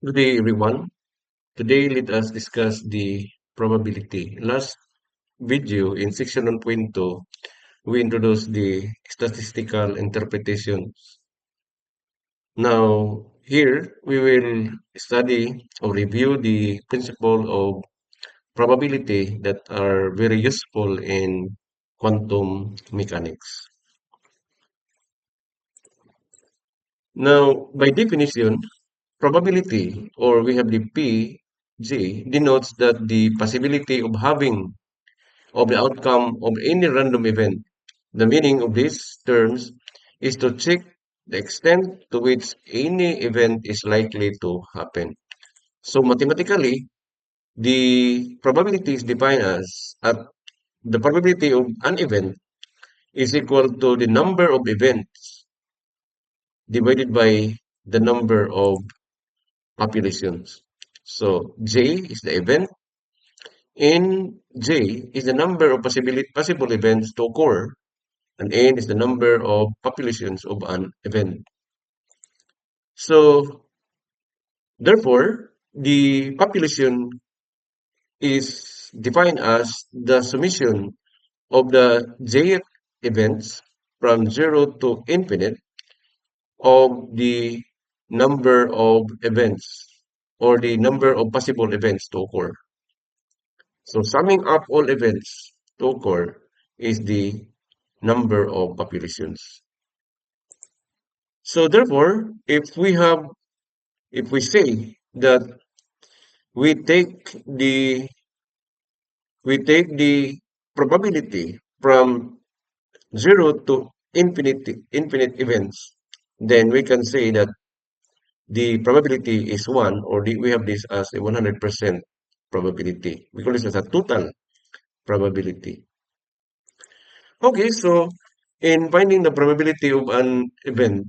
Good day, everyone. Today, let us discuss the probability. Last video in section 1.2, we introduced the statistical interpretation. Now, here we will study or review the principle of probability that are very useful in quantum mechanics. Now, by definition, probability, or we have the PG, denotes that the possibility of having of the outcome of any random event. The meaning of these terms is to check the extent to which any event is likely to happen. So mathematically, the probability is defined as the probability of an event is equal to the number of events divided by the number of populations. So J is the event, and J is the number of possible events to occur, and N is the number of populations of an event. So, therefore, the population is defined as the summation of the jth events from 0 to infinite of the number of events or the number of possible events to occur. So, summing up all events to occur is the number of populations. So, therefore, if we say that we take the we take the probability from 0 to infinite events, then we can say that the probability is 1, or we have this as a 100% probability. We call this as a total probability. Okay, so in finding the probability of an event,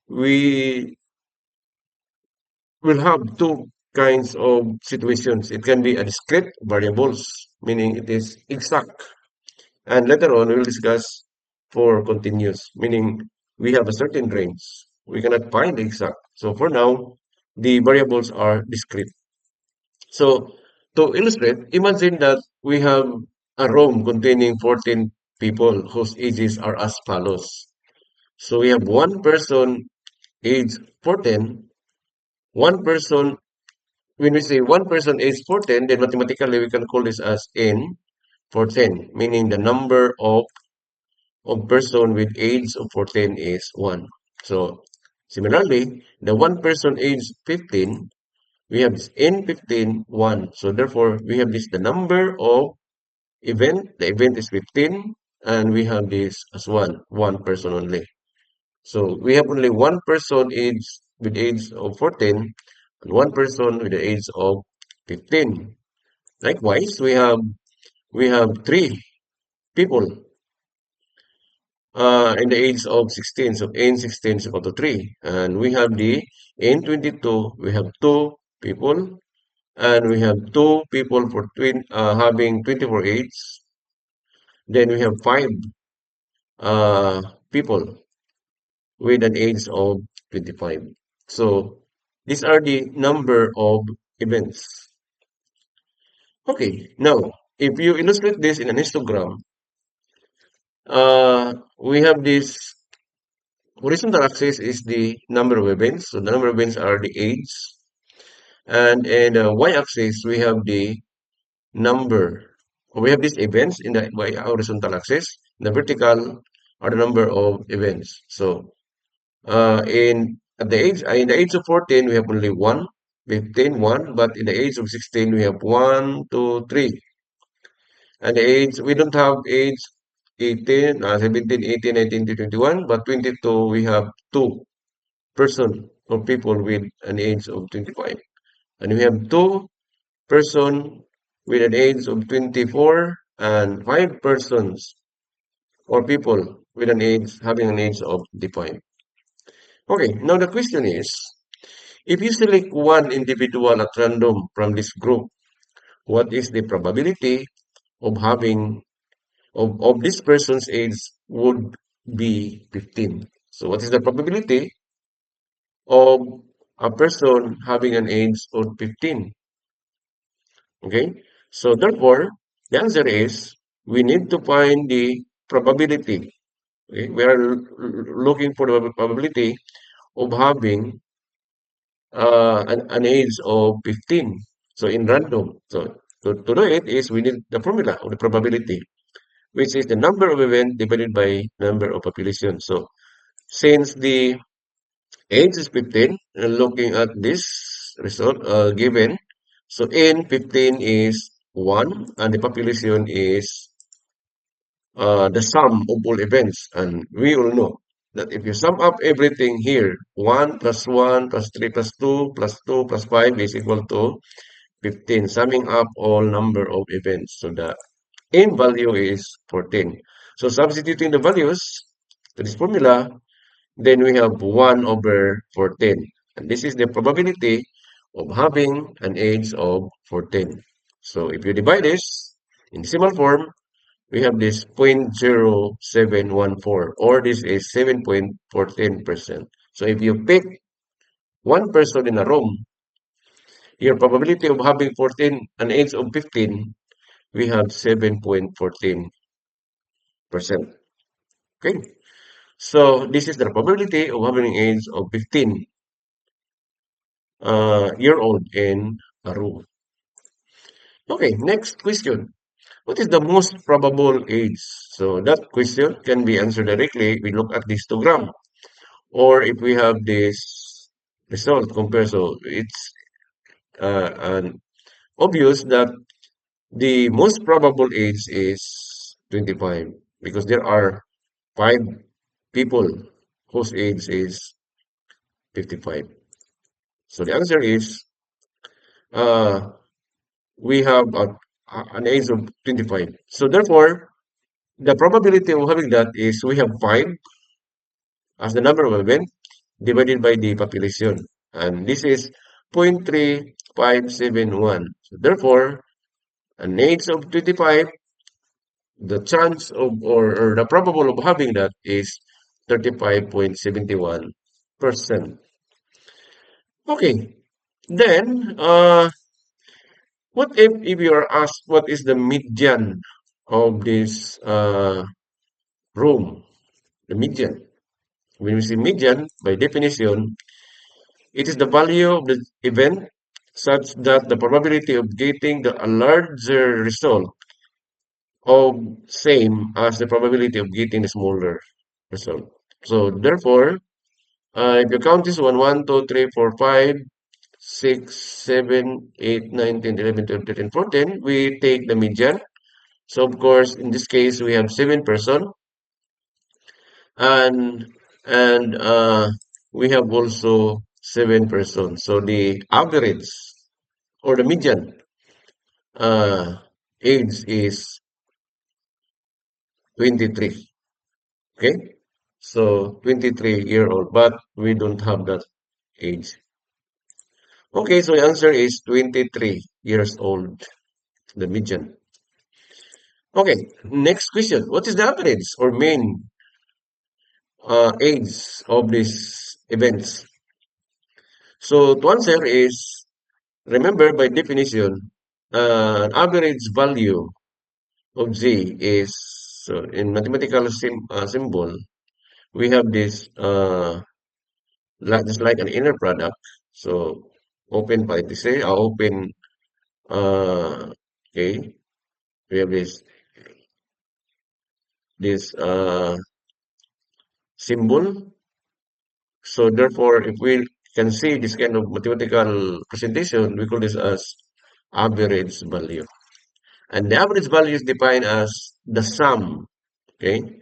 we will have two kinds of situations. It can be a discrete variables, meaning it is exact. And later on, we will discuss for continuous, meaning we have a certain range. We cannot find the exact. So for now, the variables are discrete. So to illustrate, imagine that we have a room containing 14 people whose ages are as follows. So we have one person age 14, one person. When we say one person age 14, then mathematically we can call this as n for 10, meaning the number of person with age of 14 is 1. So similarly, the one person age 15, we have this n 15, 1. So therefore, we have this the number of event. The event is 15, and we have this as one person only. So we have only one person age with age of 14 and one person with the age of 15. Likewise, we have three people in the age of 16. So n16 is equal to 3. And we have the n22, we have two people, and we have two people for having 24 age. Then we have five uh, people with an age of 25. So these are the number of events. Okay, now if you illustrate this in an histogram, we have this horizontal axis is the number of events. So the number of events are the age. And in the y-axis, we have the number. We have these events in the horizontal axis. The vertical are the number of events. So in the age of 14, we have only 1, 15, 1. But in the age of 16, we have 1, 2, 3. And the age, we don't have age 18, 17, 18, 19 to 21. But 22, we have 2 person or people with an age of 25. And we have 2 person with an age of 24 and 5 persons or people with an age having an age of 25. Okay, now the question is, if you select one individual at random from this group, what is the probability of having of this person's age would be 15? So what is the probability of a person having an age of 15. Okay? So therefore, the answer is we need to find the probability. Okay? We are looking for the probability of having an age of 15. So in random. So to do it is we need the formula of the probability, which is the number of events divided by number of population. So since the age is 15, looking at this result given, so n 15 is 1 and the population is the sum of all events. And we all know that if you sum up everything here, 1 plus 1 plus 3 plus 2 plus 2 plus 5 is equal to 15, summing up all number of events. So the n value is 14. So substituting the values to this formula, then we have 1 over 14. And this is the probability of having an age of 14. So if you divide this in decimal form, we have this 0.0714 or this is 7.14%. So if you pick one person in a room, your probability of having 14 an age of 15, we have 7.14%. Okay? So this is the probability of having an age of 15 year old in a room. Okay, next question. What is the most probable age? So that question can be answered directly. We look at this histogram. Or if we have this result compare, so it's obvious that the most probable age is 25 because there are five people whose age is 55. So the answer is uh, we have an age of 25. So therefore, the probability of having that is we have 5 as the number of events divided by the population. And this is 0.3571. So therefore, an age of 25, the chance of or the probable of having that is 35.71%. Okay. Then, what if you are asked what is the median of this room? The median. When we say median, by definition, it is the value of the event such that the probability of getting a larger result of same as the probability of getting a smaller result. So therefore, if you count this one, 1, 2, 3, 4, 5, 6, 7, 8, 9, 10, 11, 12, 13, 14, we take the median. So of course, in this case, we have 7 person and we have also 7 persons. So the average or the median uh, age is 23. Okay? So 23-year-old, but we don't have that age. Okay, so the answer is 23 years old, the median. Okay, next question. What is the average or mean age of these events? So to answer is, remember by definition, average value of Z is, so in mathematical symbol, we have this like just like an inner product. So open parenthesis, open okay, we have this symbol. So therefore, if we can see this kind of mathematical presentation, we call this as average value. And the average value is defined as the sum. Okay,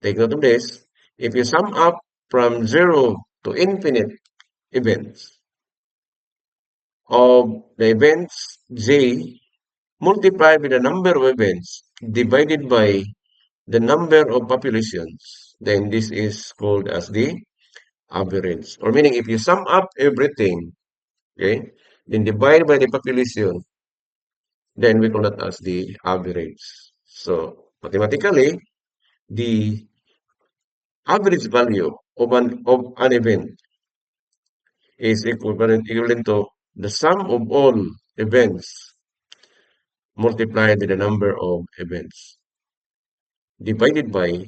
take note of this. If you sum up from 0 to infinite events of the events J multiplied by the number of events divided by the number of populations, then this is called as the average. Or meaning if you sum up everything, okay, then divide by the population, then we call that as the average. So mathematically, the average value of an event is equivalent to the sum of all events multiplied by the number of events divided by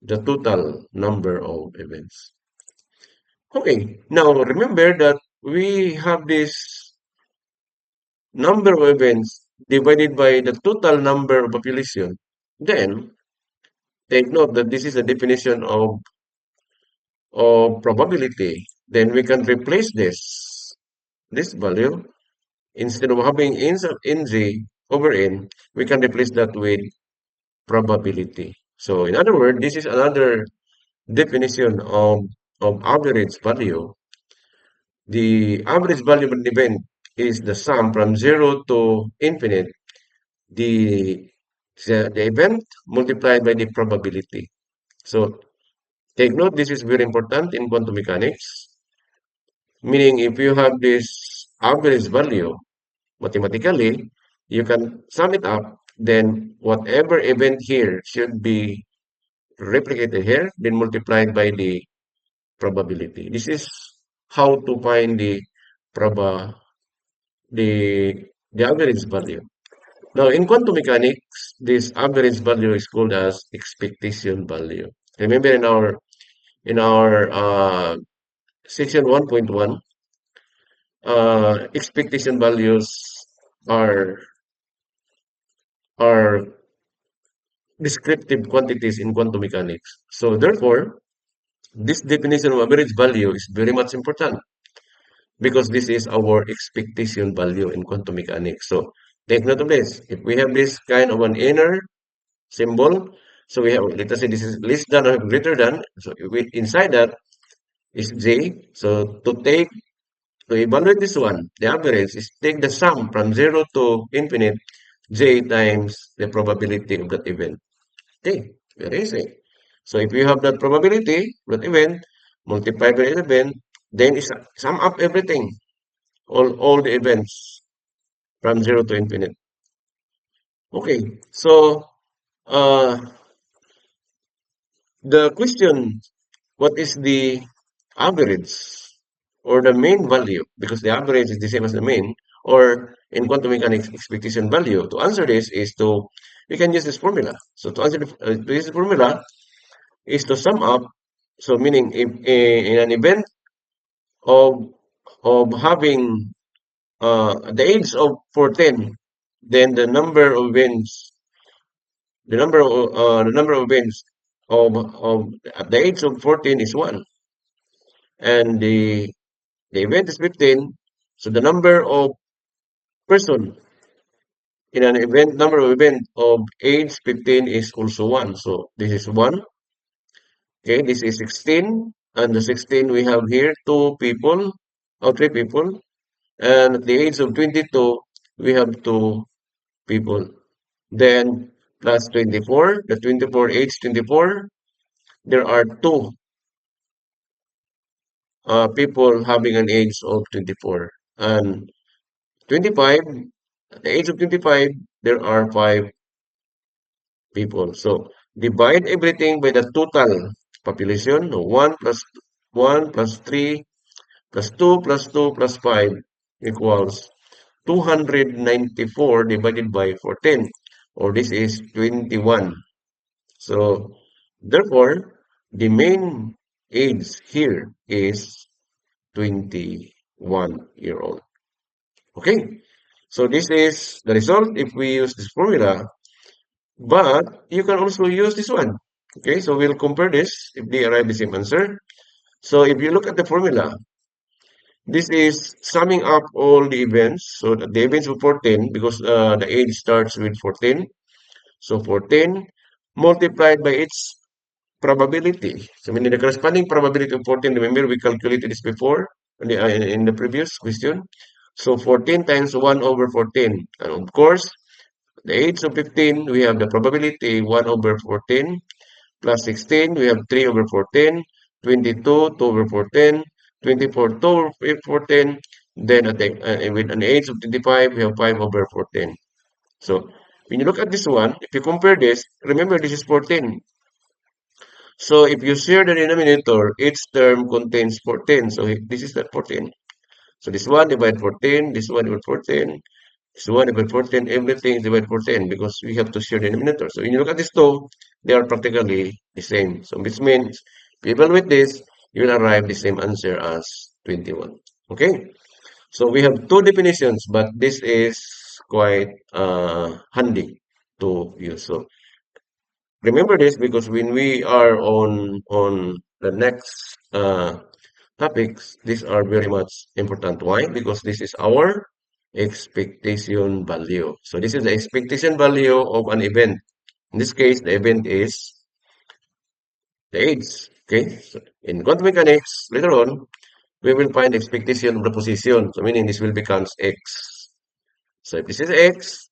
the total number of events. Okay, now remember that we have this number of events divided by the total number of population. Then take note that this is a definition of probability. Then we can replace this value. Instead of having nj over n, we can replace that with probability. So in other words, this is another definition of average value. The average value of an event is the sum from 0 to infinite, the, the event multiplied by the probability. So take note, this is very important in quantum mechanics, meaning if you have this average value, mathematically, you can sum it up, then whatever event here should be replicated here, then multiplied by the probability. This is how to find proba the average value. Now, in quantum mechanics, this average value is called as expectation value. Remember in our section 1.1, expectation values are are descriptive quantities in quantum mechanics. So therefore, this definition of average value is very much important because this is our expectation value in quantum mechanics. So take note of this. If we have this kind of an inner symbol, so we have, let us say this is less than or greater than, so inside that is j. So to evaluate this one, the average is take the sum from 0 to infinite j times the probability of that event. Okay, very easy. So if you have that probability, that event, multiply by that event, then sum up everything, all the events from 0 to infinite. Okay, so uh, the question, what is the average or the mean value? Because the average is the same as the mean, or in quantum mechanics, expectation value. To answer this is to, we can use this formula. So to answer this formula is to sum up. So meaning if in an event of having the age of 14, then the number of events of at the age of 14 is 1, and the event is 15. So the number of person in an event number of event of age 15 is also 1. So this is 1. Okay, this is 16, and the 16 we have here 2 people or 3 people, and at the age of 22 we have 2 people. Then plus 24, the 24 age 24, there are 2 people having an age of 24. And 25, at the age of 25, there are 5 people. So divide everything by the total population. 1 plus 1 plus 3 plus 2 plus 2 plus 5 equals 294 divided by 14, or this is 21. So therefore, the main age here is 21-year-old. Okay, so this is the result if we use this formula, but you can also use this one. Okay, so we'll compare this if they arrive the same answer. So if you look at the formula, this is summing up all the events. So the events of 14, because the age starts with 14. So 14 multiplied by its probability. So meaning the corresponding probability of 14, remember we calculated this before in the previous question. So 14 times 1 over 14. And of course, the age of 15, we have the probability 1 over 14 plus 16, we have 3 over 14, 22, 2 over 14, 24, 2 over 14. Then with an age of 25, we have 5 over 14. So when you look at this one, if you compare this, remember this is 14. So if you share the denominator, each term contains 14. So this is that 14. So this one divide 14, this one divide 14, this one divide 14, everything is divide 14 because we have to share the denominator. So when you look at these two, they are practically the same. So this means if you evaluate this, you will arrive the same answer as 21. Okay? So we have two definitions, but this is quite handy to use. So remember this because when we are on the next topics, these are very much important. Why? Because this is our expectation value. So this is the expectation value of an event. In this case, the event is the age. Okay. So in quantum mechanics, later on, we will find expectation of the position. So meaning this will becomes x. So if this is x,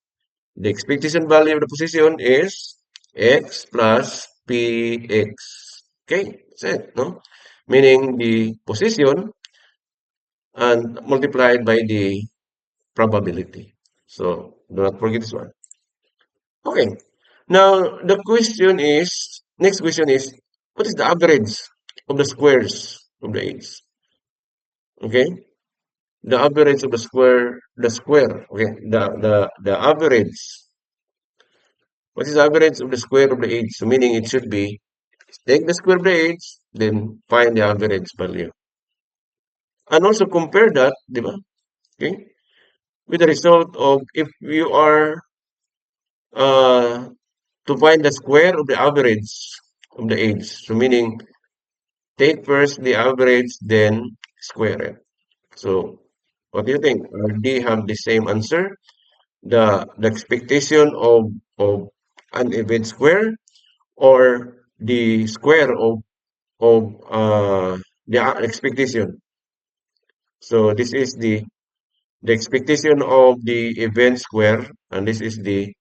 the expectation value of the position is x plus px. Okay, that's it, no? Meaning the position and multiplied by the probability. So do not forget this one. Okay. Now the question is, next question is, what is the average of the squares of the eights? Okay. The average of the square. Okay. The average. What is the average of the square of the eights? So meaning it should be take the square of the eights, then find the average value. And also compare that, di ba? Okay, with the result of if you are uh, to find the square of the average of the age. So meaning take first the average, then square it. So what do you think? They have the same answer. The expectation of an event square or the square of the expectation. So this is the expectation of the event square, and this is the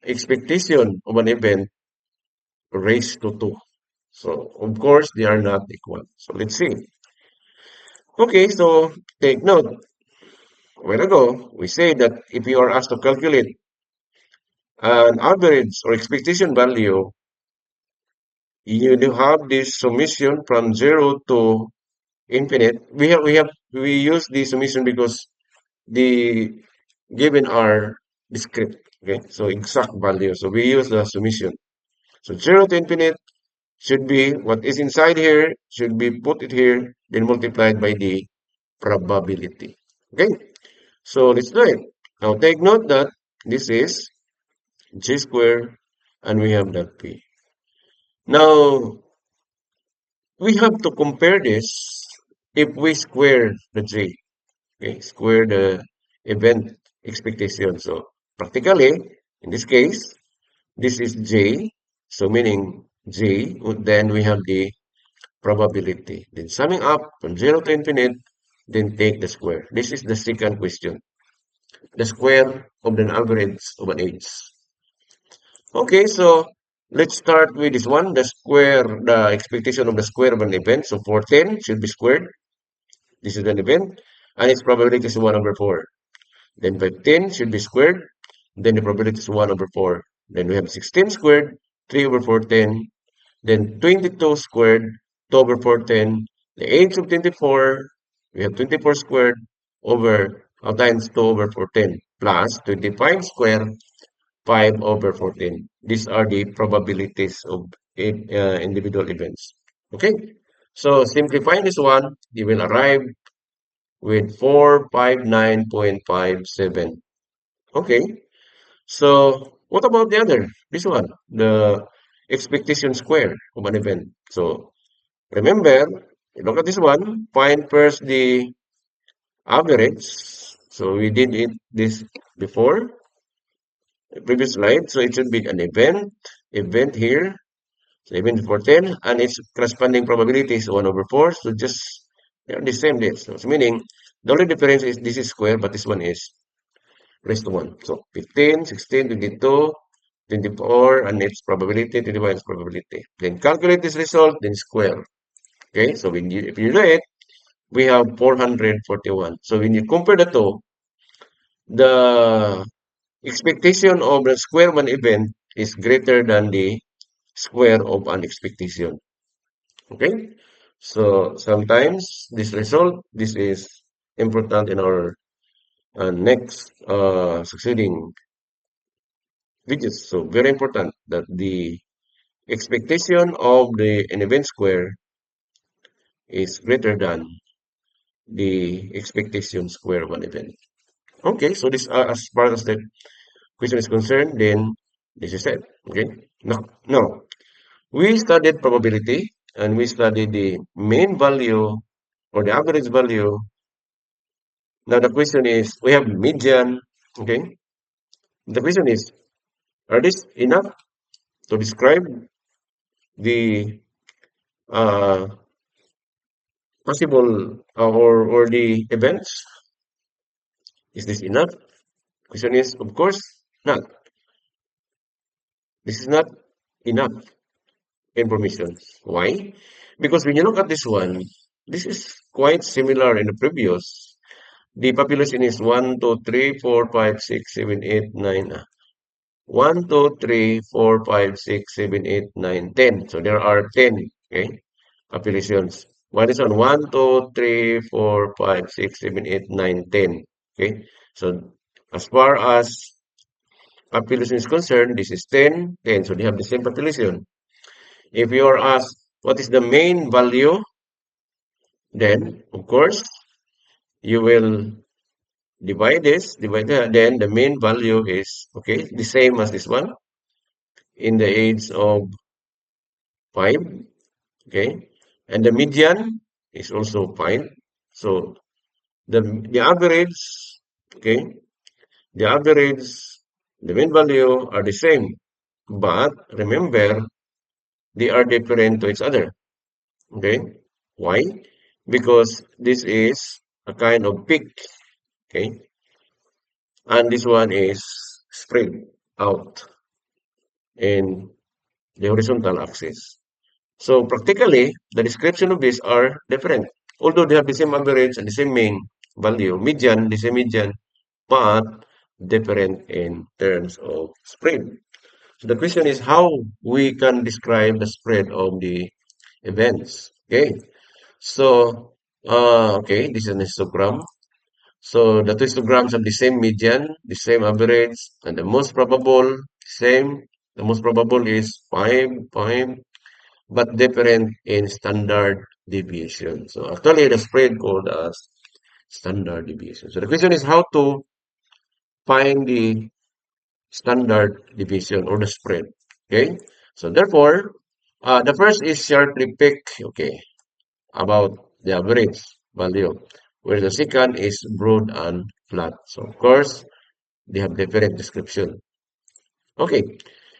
expectation of an event raised to 2. So, of course, they are not equal. So, let's see. Okay, so take note. A while ago, we say that if you are asked to calculate an average or expectation value, you do have this summation from 0 to infinite. We use the summation because the given are discrete. Okay, so exact value. So we use the summation. So 0 to infinite should be what is inside here, should be put it here, then multiplied by the probability. Okay, so let's do it. Now take note that this is g squared and we have that p. Now we have to compare this if we square the j, okay, square the event expectation. So practically, in this case, this is j, so meaning j, then we have the probability. Then summing up from 0 to infinite, then take the square. This is the second question. The square of the average of an age. Okay, so let's start with this one. The expectation of the square of an event. So 410 should be squared. This is an event. And its probability is 1 over 4. Then 510 should be squared. Then the probability is 1 over 4. Then we have 16 squared, 3 over 410. Then 22 squared, 2 over 410. The age of 24, we have 24 squared over times 2 over 410 plus 25 squared, 5 over 14. These are the probabilities of individual events. Okay, so simplifying this one, you will arrive with 459.57. Okay, so what about the other? This one, the expectation square of an event. So remember, look at this one. Find first the average. So we did it this before, the previous slide. So it should be an event here. So event for 10, and its corresponding probability is 1 over 4. So just they are the same dates. So meaning the only difference is this is square, but this one is raised to 1. So 15, 16, 22, 24, and its probability, 21 is probability. Then calculate this result, then square. Okay, so if you do it, we have 441. So when you compare the two, the expectation of the square one event is greater than the square of an expectation. Okay? So sometimes this is important in our next succeeding videos. So very important that the expectation of the an event square is greater than the expectation square of an event. Okay, so this as far as the question is concerned, then this is it. Okay. Now we studied probability and we studied the mean value or the average value. Now the question is, we have median. Okay. The question is, are these enough to describe the uh, possible or the events? Is this enough? Question is, of course, not. This is not enough information. Why? Because when you look at this one, this is quite similar in the previous. The population is 1, 2, 3, 4, 5, 6, 7, 8, 9. 1, 2, 3, 4, 5, 6, 7, 8, 9, 10. So there are 10, okay, populations. One is on 1, 2, 3, 4, 5, 6, 7, 8, 9, 10. Okay. So as far as population is concerned, this is 10, 10. So they have the same population. If you are asked what is the main value, then of course you will divide that. Then the main value is okay, the same as this one in the age of 5. Okay, and the median is also 5. So the average, okay, the average, the mean value are the same, but remember they are different to each other. Okay, why? Because this is a kind of peak. Okay, and this one is spread out in the horizontal axis. So practically, the description of these are different. Although they have the same average and the same mean value, median, the same median, but different in terms of spread. So the question is how we can describe the spread of the events. Okay. So, okay, this is an histogram. So the two histograms have the same median, the same average, and the most probable, same. The most probable is 5, 5, but different in standard deviation. So actually, the spread called as standard deviation. So the question is how to find the standard deviation or the spread. Okay. So therefore, the first is sharply pick. Okay, about the average value, where the second is broad and flat. So of course, they have different description. Okay.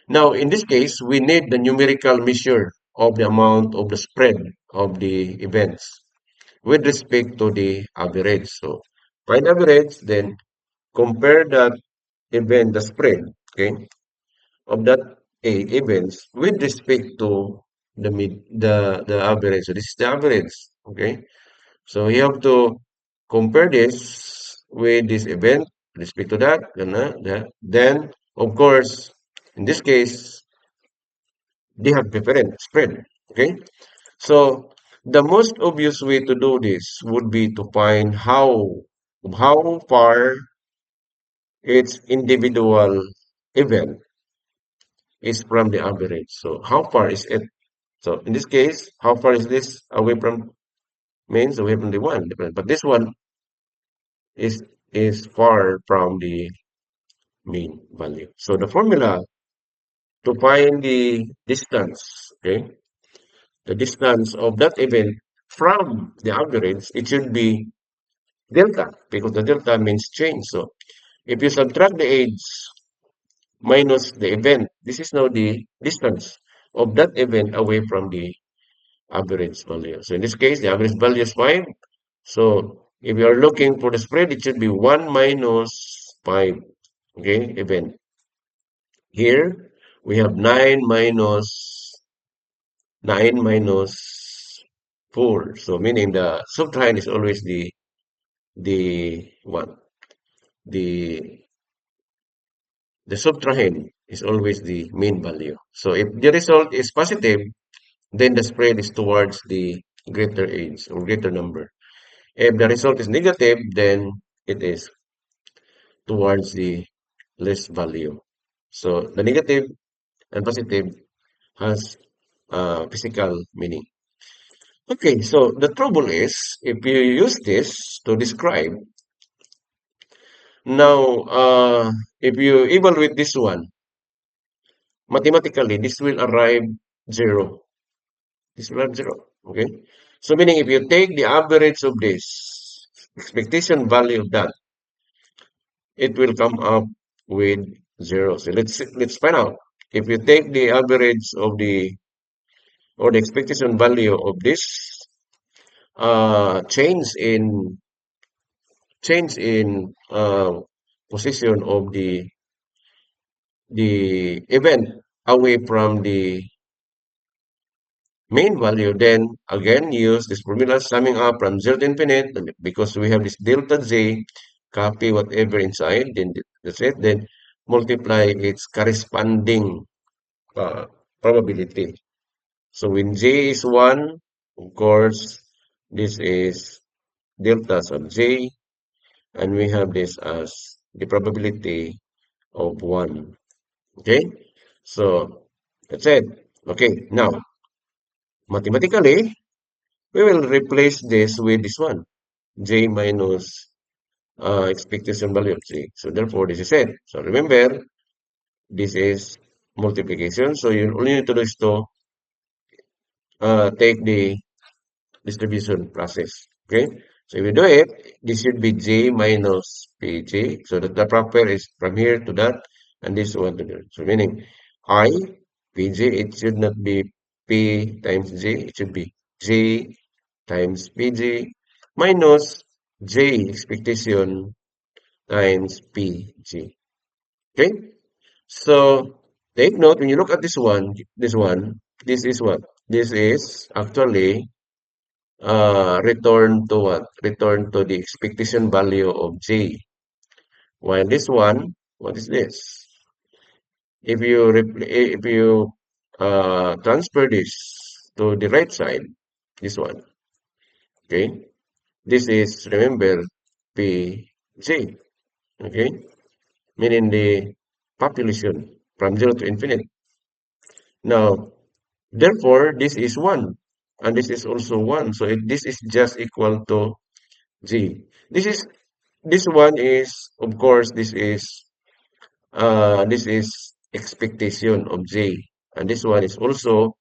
Now, in this case, we need the numerical measure of the amount of the spread of the events with respect to the average. So, find average, then compare that event, the spread, okay, of that events with respect to the average. So, this is the average, okay. So, you have to compare this with this event with respect to that, then, of course, in this case, they have different spread. Okay. So the most obvious way to do this would be to find how far each individual event is from the average. So how far is it? So in this case, how far is this away from means away from the one? But this one is is far from the mean value. So the formula to find the distance, okay, the distance of that event from the average, it should be delta because the delta means change. So if you subtract the age minus the event, this is now the distance of that event away from the average value. So in this case, the average value is 5. So if you are looking for the spread, it should be 1 minus 5. Okay, event. Here we have 9 minus 4. So meaning the subtrahend is always the what? The the subtrahend is always the mean value. So if the result is positive, then the spread is towards the greater age or greater number. If the result is negative, then it is towards the less value. So the negative and positive has physical meaning. Okay, so the trouble is, if you use this to describe, now if you evaluate this one, mathematically, this will arrive zero. This will arrive zero. Okay? So meaning if you take the average of this, expectation value of that, it will come up with zero. So let's find out. If you take the average of the or the expectation value of this change in position of the event away from the main value, then again use this formula summing up from 0 to infinite, and because we have this delta z, copy whatever inside, then that's it, then multiply its corresponding probability. So when j is 1, of course, this is deltas of j, and we have this as the probability of 1. Okay? So that's it. Okay, now mathematically, we will replace this with this one, j minus expectation value of j. So therefore, this is it. So remember, this is multiplication. So you only need to do is to take the distribution process. Okay? So if you do it, this should be j minus pj. So that the proper is from here to that, and this one to there. So meaning I, pj, it should not be p times j, it should be j times pj minus j expectation times pj. Okay? So take note when you look at this is what? This is actually return to what? Return to the expectation value of j. While this one, what is this? If you transfer this to the right side, this one, okay? This is remember pj, okay? Meaning the population from 0 to infinite. Now, therefore, this is 1, and this is also 1. So this is just equal to g. This one is, of course, this is expectation of j, and this one is also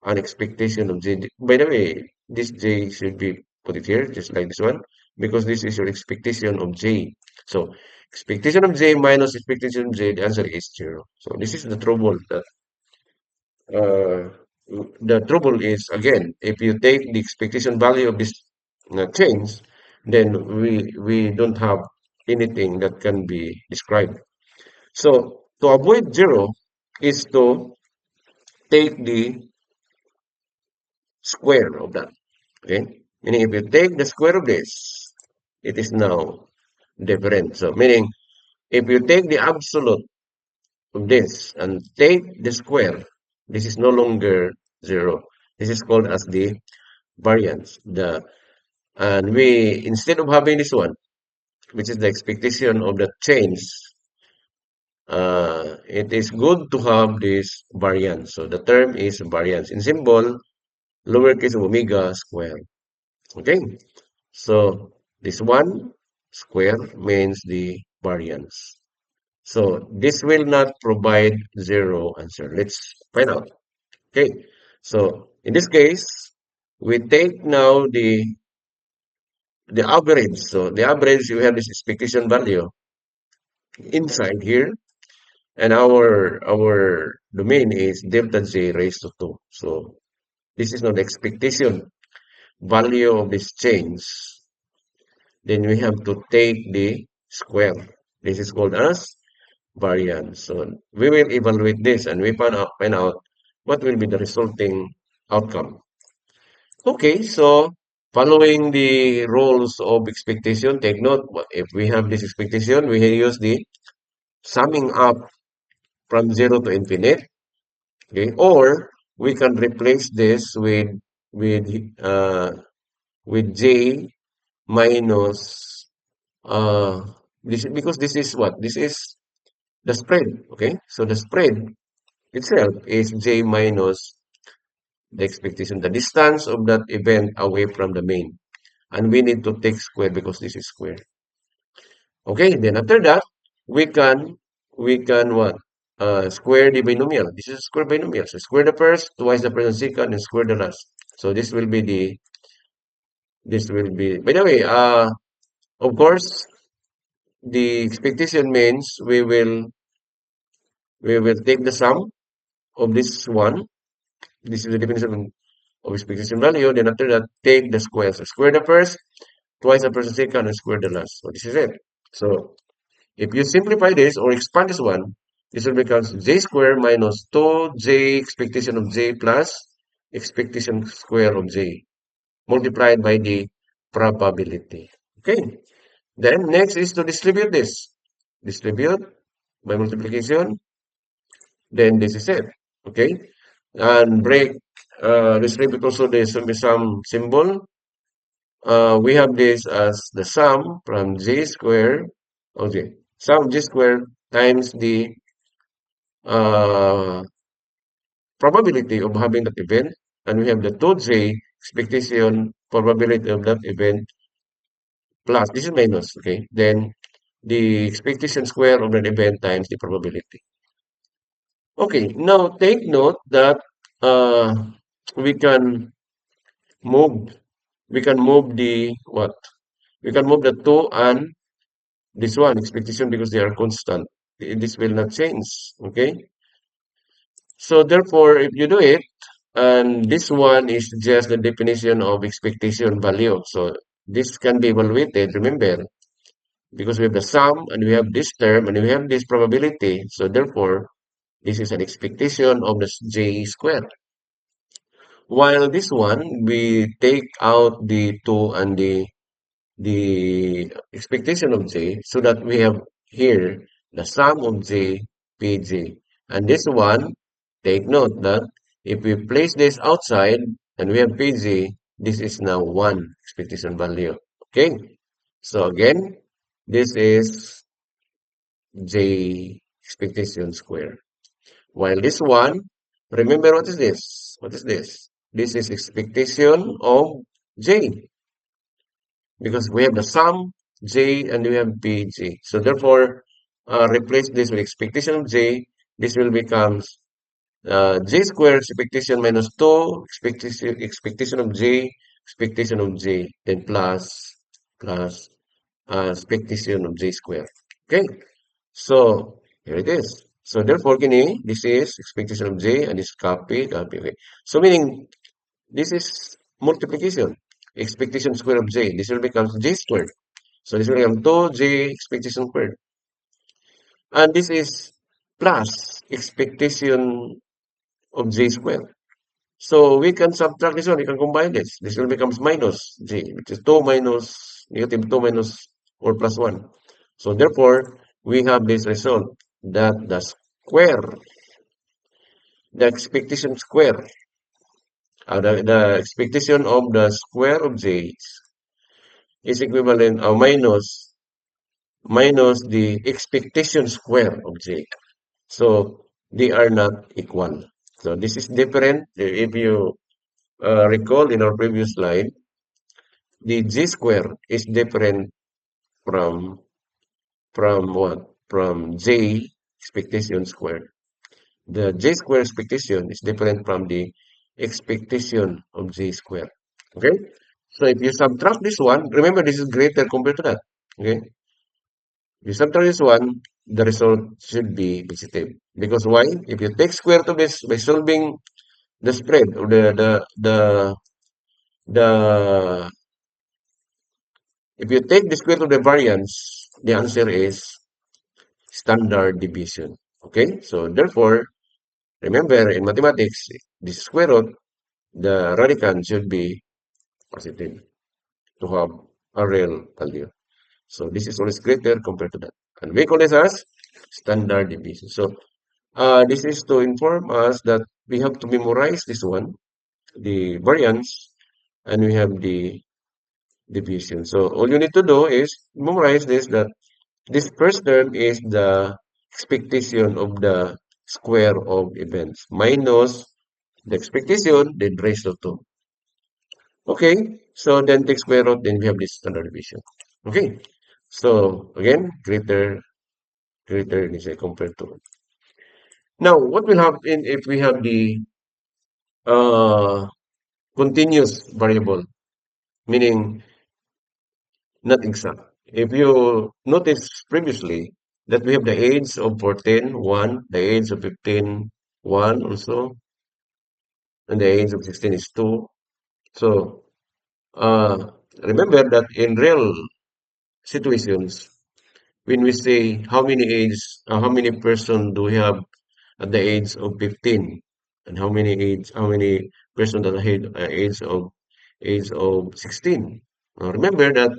an expectation of j. By the way, this j should be put it here, just like this one, because this is your expectation of j. So expectation of j minus expectation of j, the answer is 0. So this is the trouble that uh, the trouble is again, if you take the expectation value of this change, then we don't have anything that can be described. So to avoid zero is to take the square of that. Okay, meaning if you take the square of this, it is now different. So meaning if you take the absolute of this and take the square, this is no longer zero. This is called as the variance. And we, instead of having this one, which is the expectation of the change, it is good to have this variance. So the term is variance. In symbol, lowercase omega square. Okay? So this one square means the variance. So this will not provide zero answer. Let's find out. Okay. So in this case, we take now the average. So the average, you have this expectation value inside here, and our domain is delta j raised to 2. So this is not the expectation value of this change. Then we have to take the square. This is called as variance. So we will evaluate this and we find out what will be the resulting outcome. Okay, so following the rules of expectation, take note, if we have this expectation, we use the summing up from 0 to infinite. Okay, or we can replace this with uh, with j minus uh this, because this is what? This is the spread. Okay, so the spread itself is j minus the expectation, the distance of that event away from the main. And we need to take square because this is square. Okay, then after that, we can what? Square the binomial. This is a square binomial. So square the first, twice the first and second, and square the last. So this will be, by the way, of course, the expectation means we will take the sum of this one. This is the definition of expectation value. Then after that, take the square. So square the first, twice the first and second, and square the last. So this is it. So if you simplify this or expand this one, this will become j square minus 2j expectation of j plus expectation square of j multiplied by the probability. Okay. Then next is to distribute this. Distribute by multiplication. Then this is it. Okay. And distribute also the sum symbol. We have this as the sum from j square. Okay. Sum of j square times the uh, probability of having that event, and we have the 2j expectation probability of that event plus, this is minus, okay? Then the expectation square of an event times the probability. Okay, now take note that uh, we can move, we can move the what? We can move the 2 and this one, expectation, because they are constant. This will not change, okay? So therefore, if you do it, and this one is just the definition of expectation value. So this can be evaluated, remember, because we have the sum and we have this term and we have this probability. So therefore, this is an expectation of the j square. While this one, we take out the 2 and the expectation of j so that we have here the sum of j pj. And this one, take note that if we place this outside and we have pj, this is now 1 expectation value. Okay, so again, this is j expectation square. While this one, remember, what is this? What is this? This is expectation of j, because we have the sum j and we have bj. So therefore, replace this with expectation of j. This will become j squared expectation minus 2 expectation of j, then plus expectation of j squared. Okay, so here it is. So therefore, kini, this is expectation of j and this copy. Okay. So meaning this is multiplication. Expectation square of j. This will become j squared. So this will become 2j expectation squared. And this is plus expectation of j squared. So we can subtract this one. We can combine this. This will becomes minus j, which is 2 minus negative 2 minus or plus 1. So therefore, we have this result that the expectation square, the expectation of the square of j is equivalent minus the expectation square of j. So they are not equal. So this is different. If you recall in our previous slide, the j square is different from what? From j expectation square. The j square expectation is different from the expectation of j square. Okay? So if you subtract this one, remember this is greater compared to that. Okay? If you subtract this one, the result should be positive. Because why? If you take square root of this by solving the spread or the if you take the square root of the variance, the answer is standard deviation. Okay? So therefore, remember in mathematics, the square root, the radicand should be positive to have a real value. So this is always greater compared to that. And we call this as standard deviation. So This is to inform us that we have to memorize this one, the variance, and we have the deviation. So all you need to do is memorize this, that this first term is the expectation of the square of events minus the expectation, then raised to 2. Okay, so then take square root, then we have this standard deviation. Okay, so again, greater is compared to. Now, what will happen if we have the uh, continuous variable, meaning not exact? If you notice previously that we have the age of 14, 1, the age of 15, 1 also, and the age of 16 is 2. So, uh, remember that in real situations, when we say how many person do we have at the age of 15, and how many person at the age of 16. Remember that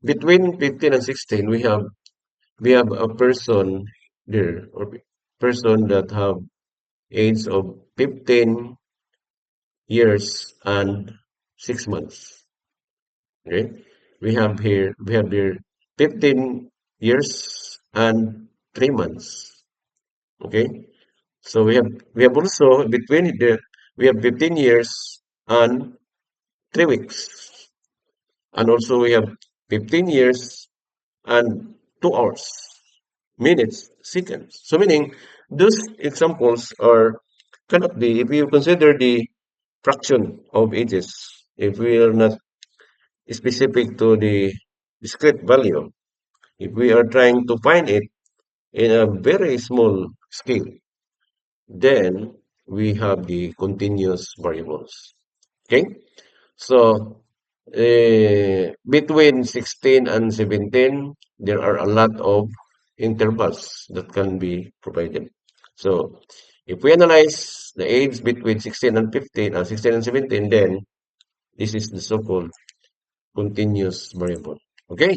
between 15 and 16, we have a person there, or person that have age of 15 years and 6 months. Okay, we have here 15 years and 3 months. Okay, so we have also between the we have 15 years and 3 weeks, and also we have 15 years and 2 hours, minutes, seconds. So meaning those examples are cannot be if you consider the fraction of ages. If we are not specific to the discrete value, if we are trying to find it in a very small scale, then we have the continuous variables. Okay? So, between 16 and 17, there are a lot of intervals that can be provided. So, if we analyze the age between 16 and 15, 16 and 17, then this is the so-called continuous variable. Okay?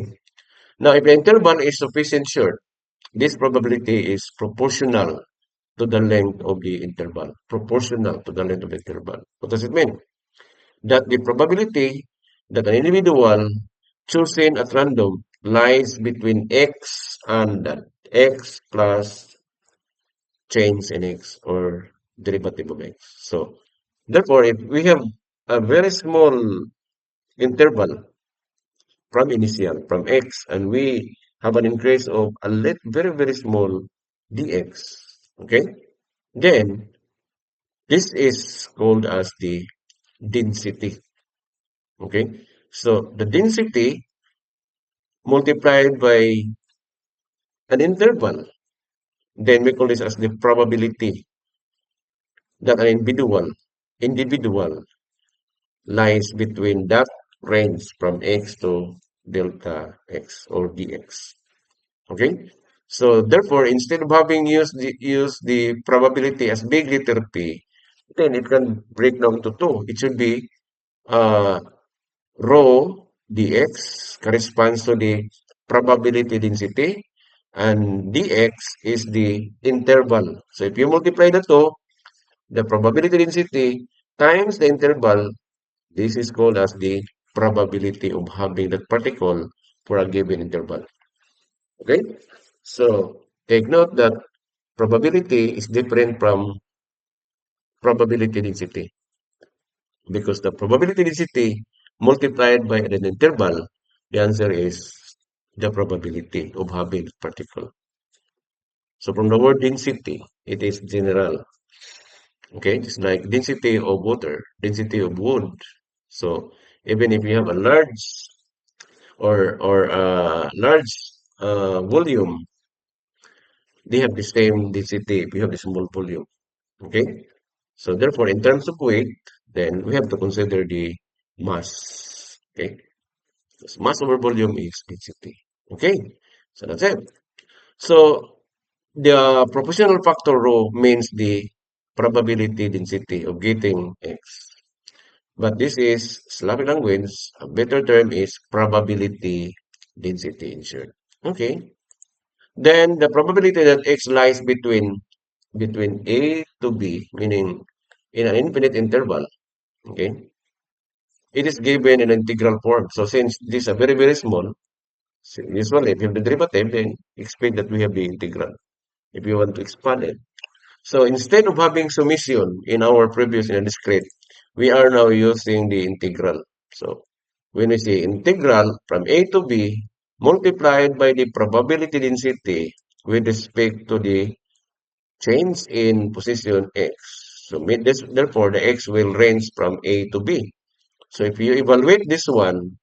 Now, if the interval is sufficient short, this probability is proportional to the length of the interval. Proportional to the length of the interval. What does it mean? That the probability that an individual chosen at random lies between x and that x plus change in x or derivative of x. So, therefore, if we have a very small interval from initial, from x, and we have an increase of very, very small dx, okay? Then, this is called as the density, okay? So, the density multiplied by an interval, then we call this as the probability that an individual lies between that range from x to delta x or dx. Okay? So therefore, instead of having use the probability as big letter P, then it can break down to two. It should be uh, rho dx corresponds to the probability density, and dx is the interval. So if you multiply the two, the probability density times the interval, this is called as the probability of having that particle for a given interval. Okay? So take note that probability is different from probability density, because the probability density multiplied by an interval, the answer is the probability of having that particle. So from the word density, it is general. Okay, it's like density of water, density of wood. So even if you have a large volume, they have the same density if you have a small volume. Okay, so therefore, in terms of weight, then we have to consider the mass. Okay, because mass over volume is density. Okay, so that's it. So the proportional factor rho means the probability density of getting x. But this is Slavic language. A better term is probability density in short. Okay. Then the probability that x lies between between A to B, meaning in an infinite interval, okay, it is given in integral form. So since these are very, very small, so usually if you have the derivative, then expect that we have the integral if you want to expand it. So instead of having summation in our previous in a discrete, we are now using the integral. So when we say integral from A to B multiplied by the probability density with respect to the change in position x. So therefore, the x will range from A to B. So if you evaluate this one,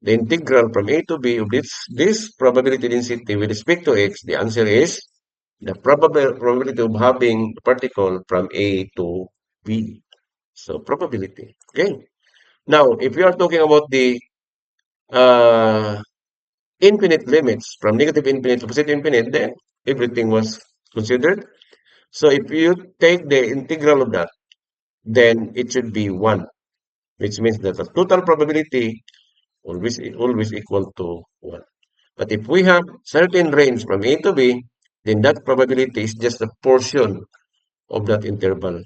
the integral from A to B of this probability density with respect to x, the answer is the probability of having the particle from A to B. So probability. Okay. Now, if we are talking about the uh, infinite limits from negative infinite to positive infinite, then everything was considered. So if you take the integral of that, then it should be 1, which means that the total probability always equal to 1. But if we have certain range from A to B, then that probability is just a portion of that interval.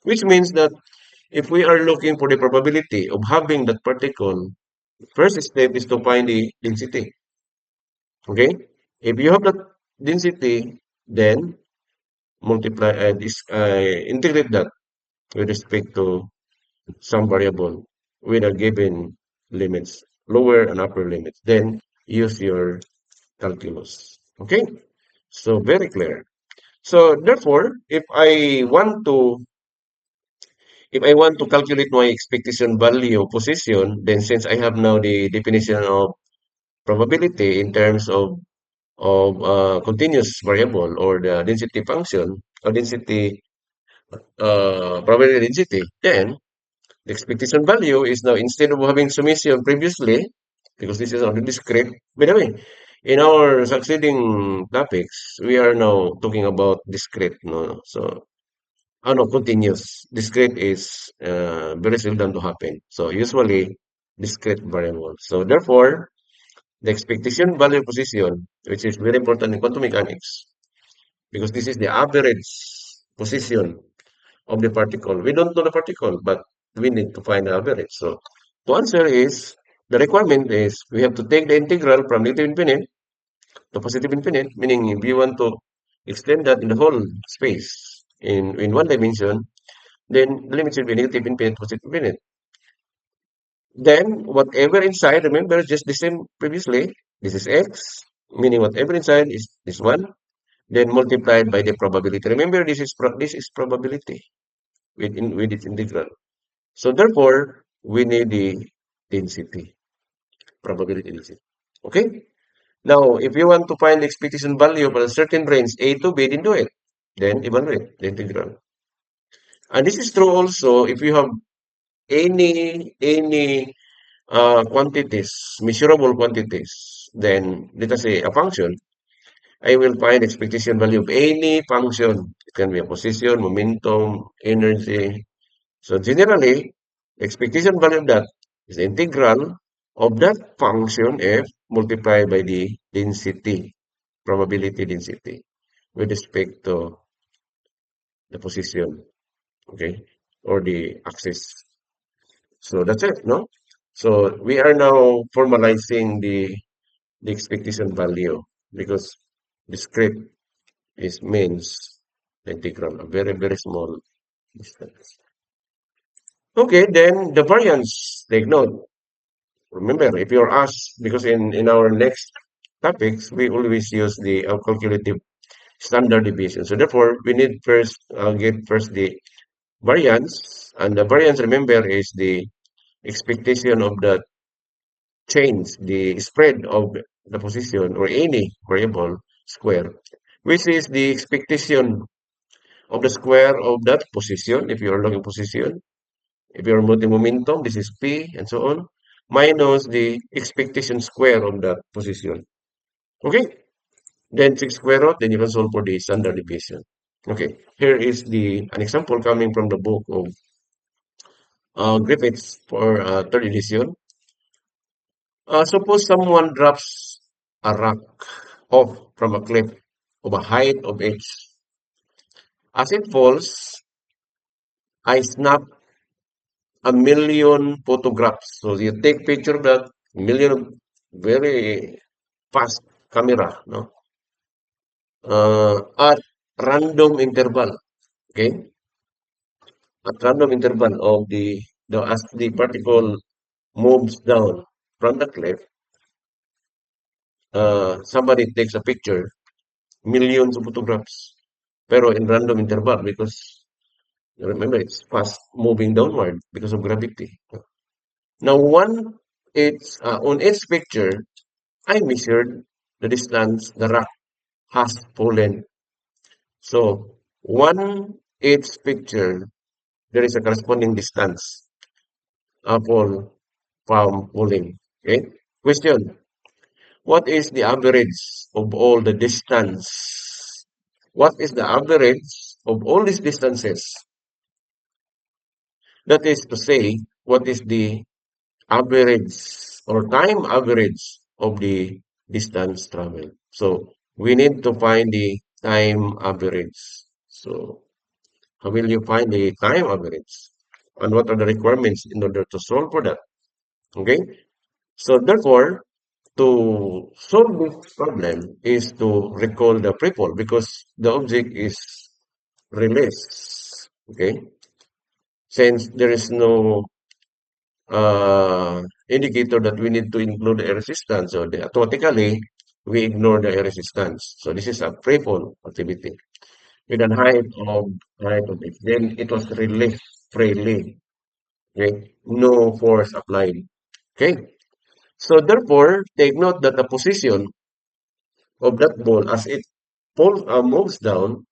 Which means that if we are looking for the probability of having that particle, first step is to find the density. Okay? If you have that density, then integrate that with respect to some variable with a given limits, lower and upper limits. Then use your calculus. Okay? So very clear. So therefore, if I want to calculate my expectation value position, then since I have now the definition of probability in terms of continuous variable or the density function or density probability density, then the expectation value is now instead of having summation previously, because this is already discrete. By the way, in our succeeding topics, we are now talking about discrete. No, so no, continuous. Discrete is very seldom to happen. So usually discrete variable. So therefore, the expectation value position, which is very important in quantum mechanics, because this is the average position of the particle. We don't know the particle, but we need to find the average. So to answer is, the requirement is we have to take the integral from negative infinite to positive infinite, meaning if you want to extend that in the whole space in one dimension, then the limit should be negative infinite, positive infinite. Then whatever inside, remember just the same previously, this is x, meaning whatever inside is this one, then multiplied by the probability. Remember this is probability with its integral. So therefore, we need the density, probability density. Okay? Now, if you want to find the expectation value for a certain range A to B, then do it. Then evaluate the integral. And this is true also if you have any quantities, measurable quantities, then let us say a function, I will find expectation value of any function. It can be a position, momentum, energy. So generally, expectation value of that is the integral of that function f multiplied by the density, probability density, with respect to the position, okay, or the axis. So that's it, no? So we are now formalizing the expectation value because discrete is means the integral, a very, very small distance. Okay, then the variance, take note. Remember, if you're asked, because in our next topics, we always use the calculative standard deviation. So therefore, we need first get first the variance, and the variance, remember, is the expectation of the change, the spread of the position or any variable square, which is the expectation of the square of that position, if you are looking position, if you are multi-momentum, this is P, and so on, minus the expectation square of that position. Okay? Then 6 square root, then you can solve for the standard deviation. Okay, here is an example coming from the book of Griffiths for third edition. Suppose someone drops a rock off from a cliff of a height of h. As it falls, I snap a million photographs. So you take picture of that million of very fast camera, no? At random interval. Okay, at random interval of the as the particle moves down from the cliff, somebody takes a picture, millions of photographs, pero in random interval because remember it's fast moving downward because of gravity. Now, on each picture, I measured the distance the rock has fallen. So, one each picture, there is a corresponding distance fall from falling. Okay. Question: what is the average of all the distance? What is the average of all these distances? That is to say, what is the average or time average of the distance traveled? So we need to find the time average. So how will you find the time average? And what are the requirements in order to solve for that? Okay. So therefore, to solve this problem is to recall the freefall because the object is released. Okay. Since there is no indicator that we need to include air resistance. So automatically, we ignore the air resistance. So this is a freefall activity with a height of it. Then it was released freely. Okay, no force applied. Okay, so therefore, take note that the position of that ball as it moves down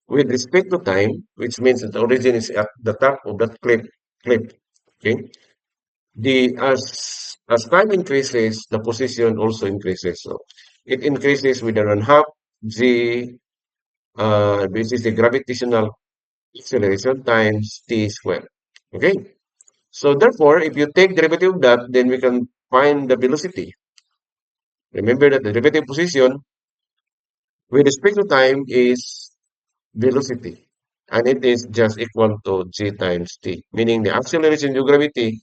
with respect to time, which means that the origin is at the top of that cliff. Okay, as time increases, the position also increases. So it increases with around half g, which is the gravitational acceleration times t squared. Okay. So therefore, if you take derivative of that, then we can find the velocity. Remember that the derivative position with respect to time is velocity, and it is just equal to g times t, meaning the acceleration due to gravity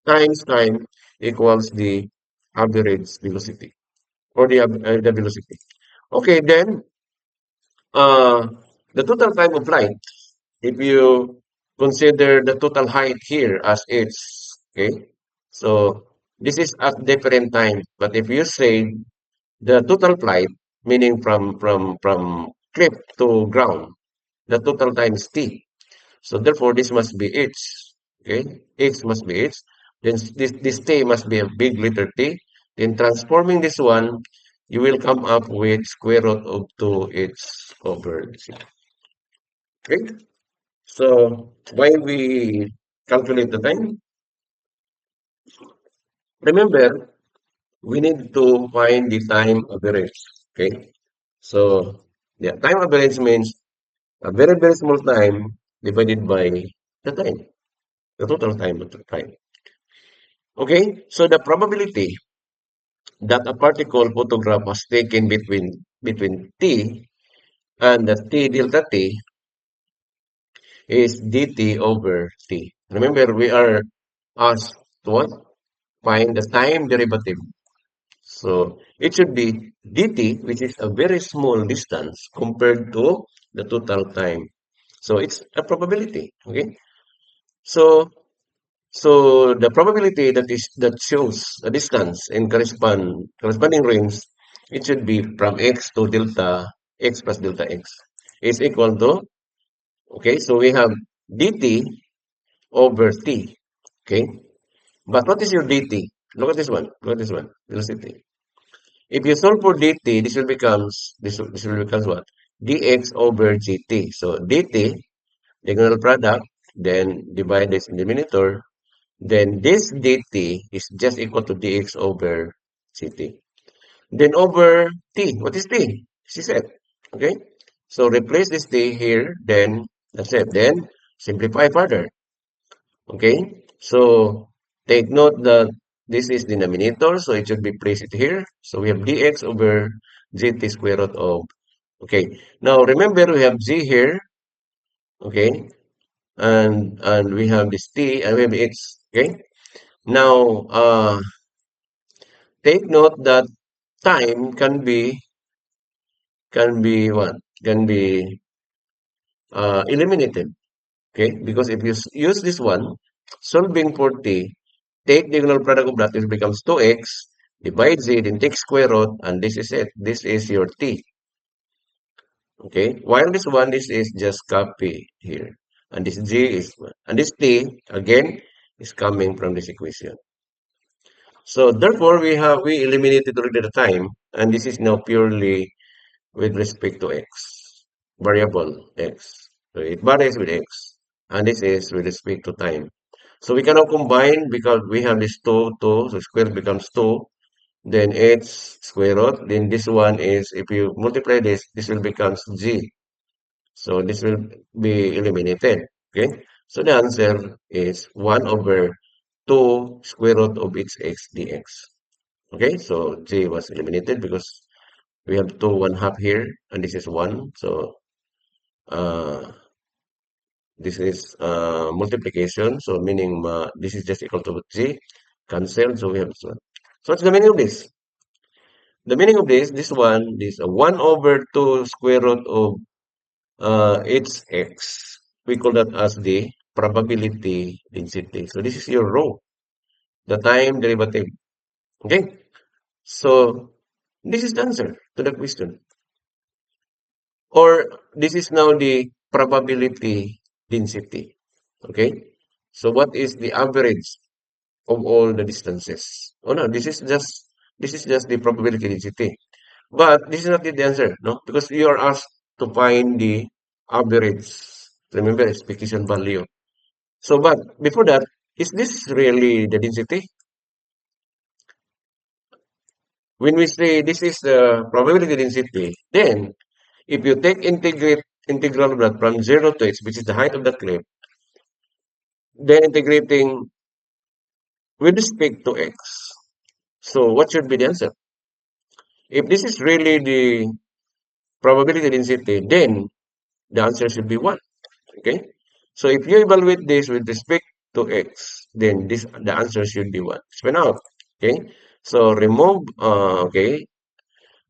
times time equals the average velocity or the velocity. Okay, then uh, the total time of flight, if you consider the total height here as it's okay, so this is at different time. But if you say the total flight, meaning from cliff to ground, the total time is t. So therefore, this must be h. Okay, x must be h. Then this t must be a big letter t. Then transforming this one, you will come up with square root of 2h over 6. Okay. So while we calculate the time, remember we need to find the time average. Okay. So the time average means a very very small time divided by the time, the total time of the time. Okay. So the probability that a particle photograph was taken between t and the t delta t is dt over t. Remember, we are asked to what? Find the time derivative. So it should be dt, which is a very small distance compared to the total time. So it's a probability. Okay. So the probability that shows a distance in corresponding range, it should be from x to delta x plus delta x is equal to, okay, so we have dt over t. Okay. But what is your dt? Look at this one. Look at this one. Velocity. If you solve for dt, this will becomes what? Dx over gt. So dt, diagonal product, then divide this in denominator, then this dt is just equal to dx over ct. Then over t. What is t? She said. Okay. So replace this t here, then that's it. Then simplify further. Okay. So take note that this is denominator, so it should be placed here. So we have dx over gt square root of Okay. Now remember we have G here. Okay. And we have this T and we have X. Okay. Now take note that time can be what? Can be eliminated. Okay. Because if you use this one, solving for T, take diagonal product of that, it becomes 2x, divide Z, then take square root, and this is it. This is your T. Okay. While this is just copy here. And this G is, and this T, again, is coming from this equation. So therefore, we eliminated already the time, and this is now purely with respect to x, variable x. So it varies with x, and this is with respect to time. So we can now combine because we have this 2, so square becomes 2, then x square root, then this one is, if you multiply this will becomes g. So this will be eliminated. Okay? So the answer is 1 over 2 square root of x dx. Okay? So g was eliminated because we have 2 1/2 here, and this is 1. So uh, this is multiplication. So meaning this is just equal to g. Cancel. So we have this one. So what's the meaning of this? The meaning of this 1 over 2 square root of it's x. We call that as the probability density. So this is your rho, the time derivative. Okay? So this is the answer to the question. Or this is now the probability density. Okay? So what is the average of all the distances? Oh no, this is just the probability density. But this is not the answer, no? Because you are asked to find the average. Remember expectation value. So, but before that, is this really the density? When we say this is the probability density, then if you take integral of that from 0 to x, which is the height of the cliff, then integrating with respect to x. So, what should be the answer? If this is really the probability density, then the answer should be 1. Okay? So if you evaluate this with respect to x, then the answer should be 1. Spin out. Okay? So remove, uh,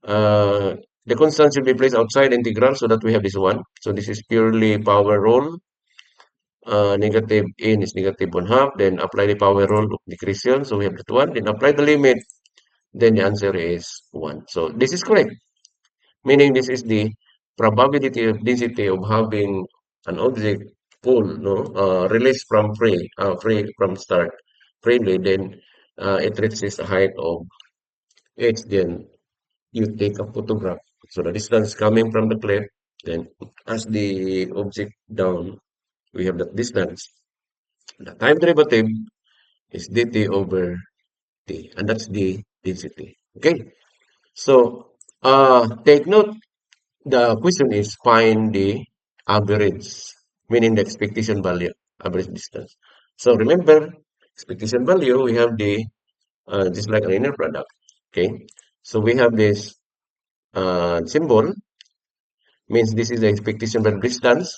the constant should be placed outside integral so that we have this 1. So this is purely power rule. Negative in is negative 1/2. Then apply the power rule of decretion. So we have that 1. Then apply the limit. Then the answer is 1. So this is correct. Meaning this is the probability of density of having an object pull, no, released from free from start, freely, then it reaches a height of h, then you take a photograph. So the distance coming from the cliff, then as the object down, we have that distance. The time derivative is dt over t, and that's the density. Okay, so take note. The question is find the average, meaning the expectation value, average distance. So remember, expectation value, we have the, just like an inner product. Okay. So we have this symbol, means this is the expectation value distance.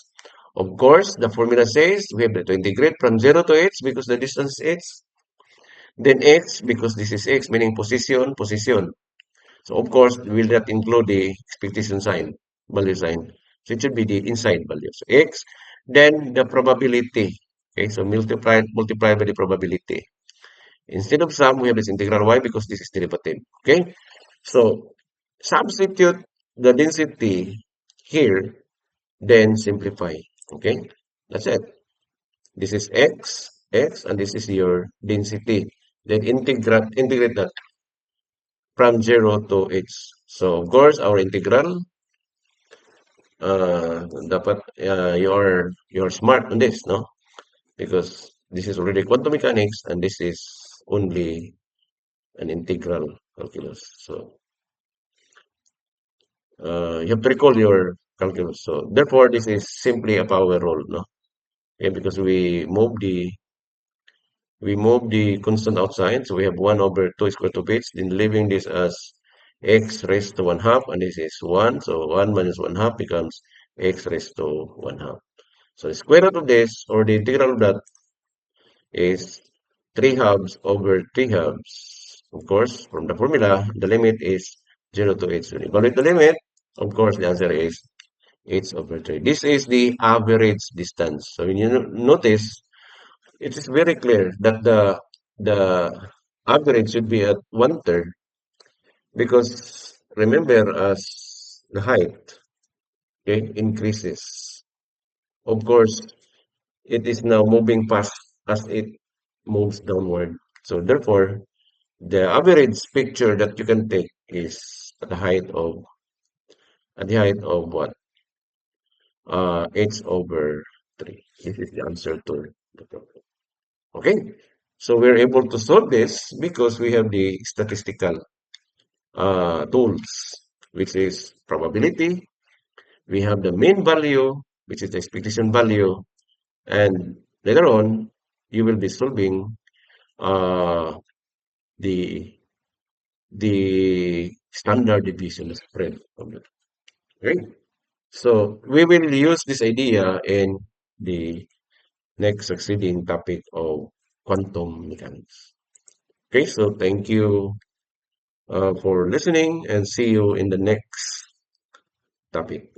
Of course, the formula says we have to integrate from 0 to x because the distance is x. Then x because this is x, meaning position. So of course, we will not include the expectation sign, value sign. So it should be the inside value. So x, then the probability. Okay, so multiply by the probability. Instead of sum, we have this integral y because this is derivative. Okay, so substitute the density here, then simplify. Okay, that's it. This is x, and this is your density. Then integrate that from 0 to x. So, of course, our integral, dapat you're smart on this, no? Because this is already quantum mechanics and this is only an integral calculus. So, you have to recall your calculus. So, therefore, this is simply a power rule, no? Okay, because we move the constant outside, so we have 1 over 2 square root of h, then leaving this as x raised to 1 half, and this is 1. So 1 minus 1 half becomes x raised to 1 half. So the square root of this, or the integral of that, is 3 halves over 3 halves. Of course, from the formula, the limit is 0 to h. When you evaluate the limit, of course, the answer is h over 3. This is the average distance. So when you notice, it is very clear that the average should be at 1/3, because remember, as the height, okay, increases, of course, it is now moving past as it moves downward. So therefore, the average picture that you can take is at the height of what? H over 3. This is the answer to the problem. Okay. So we're able to solve this because we have the statistical tools, which is probability. We have the mean value, which is the expectation value, and later on, you will be solving uh, the the standard deviation spread of it. Okay? So we will use this idea in the next succeeding topic of quantum mechanics. Okay, so thank you for listening, and see you in the next topic.